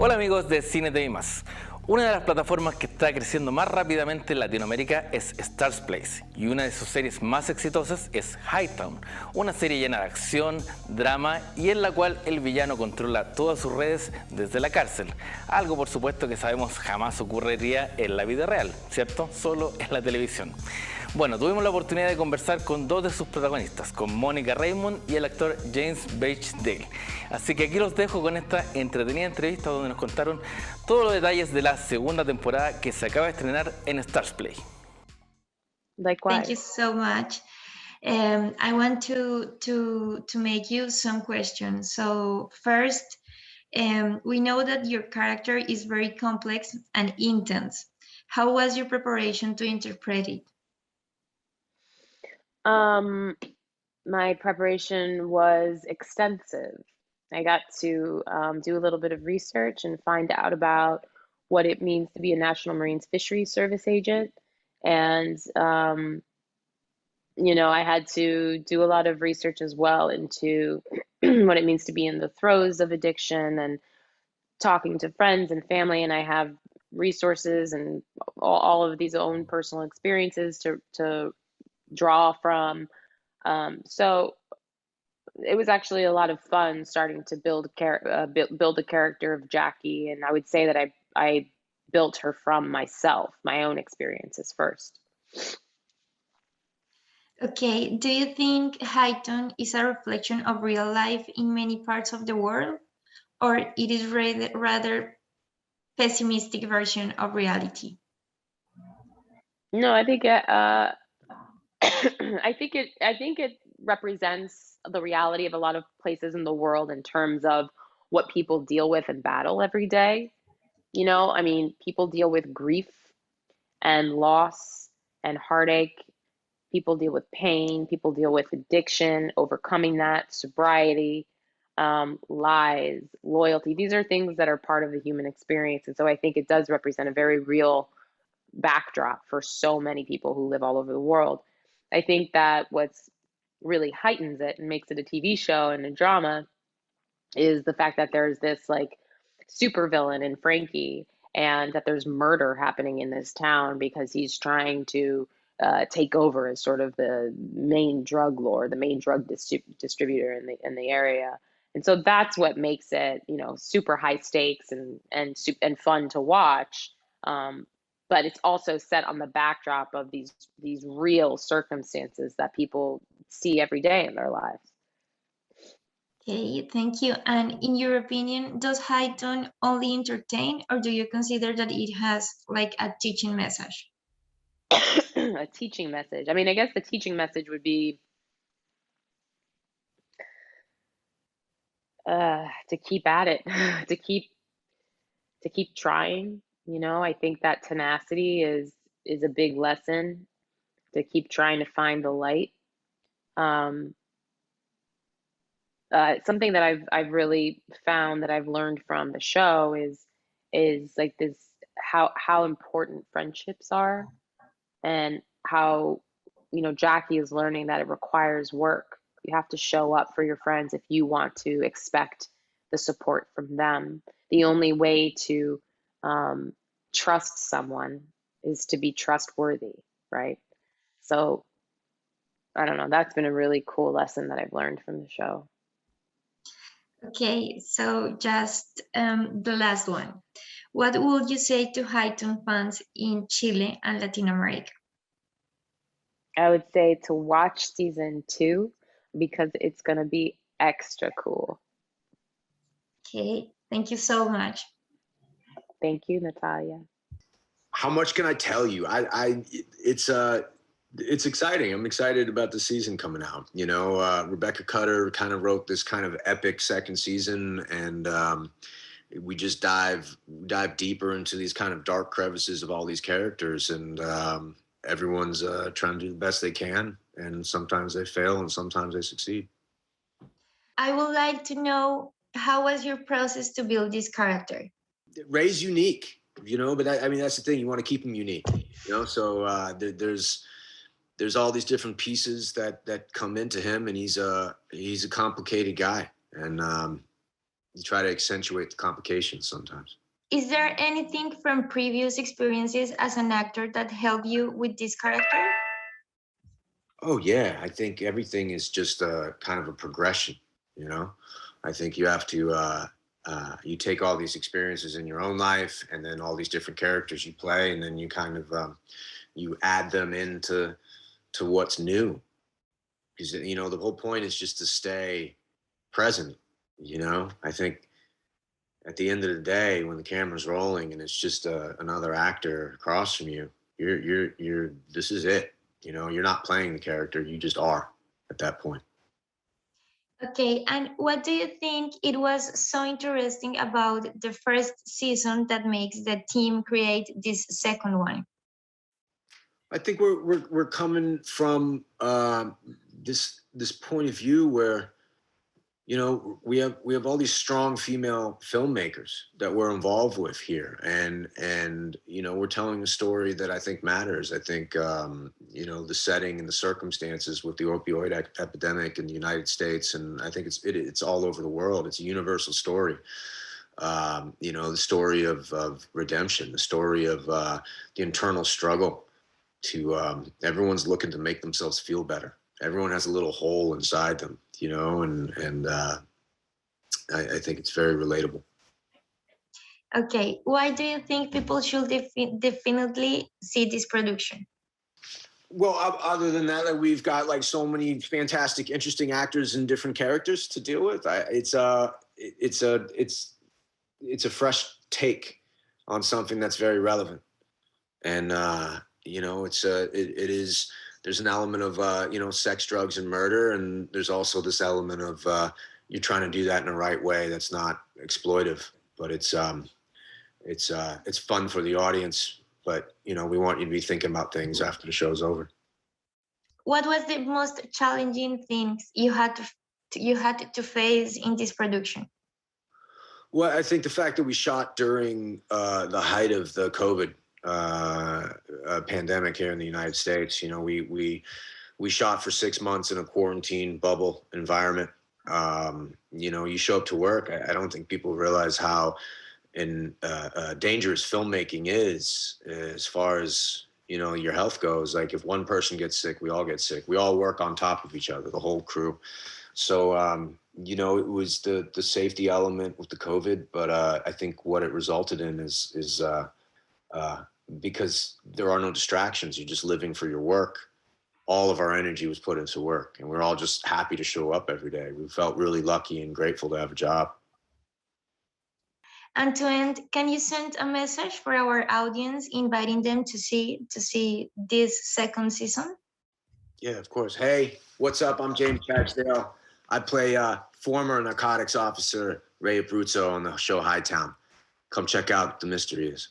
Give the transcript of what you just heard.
Hola amigos de Cine TV+. Una de las plataformas que está creciendo más rápidamente en Latinoamérica es Starzplay, y una de sus series más exitosas es Hightown, una serie llena de acción, drama y en la cual el villano controla todas sus redes desde la cárcel. Algo por supuesto que sabemos jamás ocurriría en la vida real, ¿cierto? Solo en la televisión. Bueno, tuvimos la oportunidad de conversar con dos de sus protagonistas, con Mónica Raymund y el actor James Dale. Así que aquí los dejo con esta entretenida entrevista donde nos contaron todos los detalles de la segunda temporada que se acaba de estrenar en Starzplay. Likewise. Thank you so much. I want to make you some questions. So first, we know that your character is very complex and intense. How was your preparation to interpret it? My preparation was extensive. I got to do a little bit of research and find out about what it means to be a National Marines Fisheries Service agent. And, I had to do a lot of research as well into what it means to be in the throes of addiction and talking to friends and family. And I have resources and all of these own personal experiences to draw from. So it was actually a lot of fun starting to build a character of Jackie, and I would say that I built her from myself, my own experiences first. Okay, do you think Hightown is a reflection of real life in many parts of the world, or it is rather pessimistic version of reality? No, I think I think it represents the reality of a lot of places in the world in terms of what people deal with and battle every day. I mean, people deal with grief and loss and heartache. People deal with pain. People deal with addiction, overcoming that, sobriety, lies, loyalty. These are things that are part of the human experience. And so I think it does represent a very real backdrop for so many people who live all over the world. I think that what's really heightens it and makes it a TV show and a drama is the fact that there's this like super villain in Frankie, and that there's murder happening in this town because he's trying to take over as sort of the main drug lord, the main drug distributor in the area. And so that's what makes it, super high stakes and fun to watch. But it's also set on the backdrop of these real circumstances that people see every day in their lives. Okay, thank you. And in your opinion, does Hightown only entertain, or do you consider that it has like a teaching message? A teaching message. I mean, I guess the teaching message would be to keep at it, to keep trying. I think that tenacity is a big lesson, to keep trying to find the light. Something that I've really found that I've learned from the show is like this, how important friendships are, and how Jackie is learning that it requires work. You have to show up for your friends if you want to expect the support from them. The only way to trust someone is to be trustworthy, right? So I don't know, that's been a really cool lesson that I've learned from the show. Okay, so just the last one. What would you say to Hightown fans in Chile and Latin America? I would say to watch season 2 because it's going to be extra cool. Okay, thank you so much. Thank you, Natalia. How much can I tell you? It's exciting. I'm excited about the season coming out. Rebecca Cutter kind of wrote this kind of epic second season, and we just dive deeper into these kind of dark crevices of all these characters, and everyone's trying to do the best they can, and sometimes they fail and sometimes they succeed. I would like to know, how was your process to build this character? Ray's unique, but I mean, that's the thing. You want to keep him unique, so there's all these different pieces that come into him, and he's a complicated guy, and you try to accentuate the complications sometimes. Is there anything from previous experiences as an actor that helped you with this character? Oh yeah, I think everything is just a kind of a progression. You know, I think you have to you take all these experiences in your own life, and then all these different characters you play, and then you kind of you add them into what's new. Because you know the whole point is just to stay present. You know, I think at the end of the day, when the camera's rolling and it's just another actor across from you, you're this is it. You know, you're not playing the character, you just are at that point. Okay, and what do you think it was so interesting about the first season that makes the team create this second one? I think we're coming from this point of view where, you know, we have all these strong female filmmakers that we're involved with here, and you know, we're telling a story that I think matters. I think you know, the setting and the circumstances with the opioid epidemic in the United States, and I think it's all over the world. It's a universal story. You know, the story of redemption, the story of the internal struggle. Everyone's looking to make themselves feel better. Everyone has a little hole inside them, you know, and I think it's very relatable. Okay, why do you think people should definitely see this production? Well, other than that, like, we've got like so many fantastic, interesting actors and different characters to deal with. It's a fresh take on something that's very relevant, and you know, it is. There's an element of you know, sex, drugs, and murder, and there's also this element of you're trying to do that in the right way that's not exploitive, but it's fun for the audience. But you know, we want you to be thinking about things after the show's over. What was the most challenging things you had to face in this production? Well, I think the fact that we shot during the height of the COVID pandemic here in the United States, you know, we shot for 6 months in a quarantine bubble environment. You know, you show up to work. I don't think people realize how dangerous filmmaking is as far as, you know, your health goes. Like, if one person gets sick, we all get sick. We all work on top of each other, the whole crew. So, you know, it was the safety element with the COVID, but I think what it resulted in is because there are no distractions. You're just living for your work. All of our energy was put into work, and we're all just happy to show up every day. We felt really lucky and grateful to have a job. And to end, can you send a message for our audience, inviting them to see this second season? Yeah, of course. Hey, what's up? I'm James Catchdale. I play former narcotics officer Ray Abruzzo on the show Hightown. Come check out The Mystery Is.